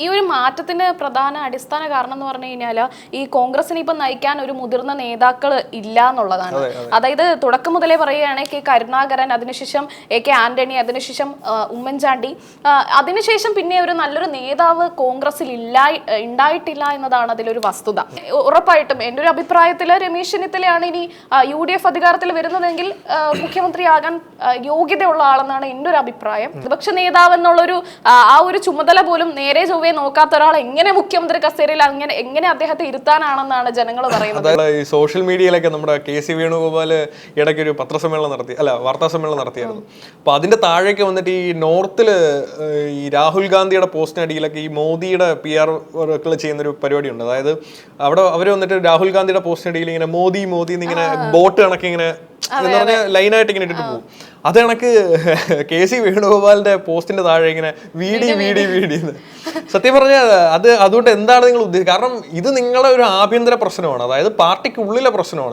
ഈ ഒരു മാറ്റത്തിന് പ്രധാന അടിസ്ഥാന കാരണം എന്ന് പറഞ്ഞു കഴിഞ്ഞാൽ ഈ കോൺഗ്രസിനെ ഇപ്പം നയിക്കാൻ ഒരു മുതിർന്ന നേതാക്കൾ ഇല്ല എന്നുള്ളതാണ്. അതായത് തുടക്കം മുതലേ പറയുകയാണെങ്കിൽ കെ കരുണാകരൻ, അതിനുശേഷം AK ആന്റണി, അതിനുശേഷം ഉമ്മൻചാണ്ടി, അതിനുശേഷം പിന്നെ ഒരു നല്ലൊരു നേതാവ് കോൺഗ്രസിൽ ഉണ്ടായിട്ടില്ല എന്നതാണ് അതിലൊരു വസ്തുത. ഉറപ്പായിട്ടും എൻ്റെ ഒരു അഭിപ്രായത്തിൽ രമേശ് ചെന്നിത്തലയാണ് ഇനി UDF അധികാരത്തിൽ വരുന്നതെങ്കിൽ മുഖ്യമന്ത്രിയാകാൻ യോഗ്യതയുള്ള ആളെന്നാണ് എൻ്റെ ഒരു അഭിപ്രായം. പ്രതിപക്ഷ നേതാവ് എന്നുള്ളൊരു ആ ഒരു ചുമതല പോലും നേരെ ചൊവ്വേ നോക്കാത്ത ഒരാൾ എങ്ങനെ മുഖ്യമന്ത്രി കസേരയിൽ എങ്ങനെ അദ്ദേഹത്തെ ഇരുത്താനാണെന്നാണ് ജനങ്ങൾ പറയുന്നത്. ഈ സോഷ്യൽ മീഡിയയിലൊക്കെ നമ്മുടെ KC വേണുഗോപാൽ ഇടയ്ക്ക് ഒരു വാർത്താ സമ്മേളനം നടത്തിയായിരുന്നു. അപ്പൊ അതിന്റെ താഴേക്ക് വന്നിട്ട് ഈ നോർത്തില് ഈ രാഹുൽ ഗാന്ധിയുടെ പോസ്റ്റിനടിയിലൊക്കെ ഈ മോദിയുടെ PR വർക്കുകൾ ചെയ്യുന്നൊരു പരിപാടിയുണ്ട്. അതായത് അവിടെ അവർ വന്നിട്ട് രാഹുൽ ഗാന്ധിയുടെ പോസ്റ്റിനടിയിൽ ഇങ്ങനെ മോദി എന്നിങ്ങനെ ബോട്ട് കണക്കി ഇങ്ങനെ എന്ന് പറഞ്ഞ ലൈനായിട്ട് ഇങ്ങനെ ഇട്ടിട്ട് പോകും. അത് കണക്ക് KC വേണുഗോപാലിന്റെ പോസ്റ്റിന്റെ താഴെ ഇങ്ങനെ വീടി സത്യം പറഞ്ഞാൽ അതുകൊണ്ട് എന്താണ് നിങ്ങൾ ഉദ്ദേശിച്ചത്? കാരണം ഇത് നിങ്ങളെ ഒരു ആഭ്യന്തര പ്രശ്നമാണ്, അതായത് പാർട്ടിക്കുള്ളിലെ പ്രശ്നമാണ്.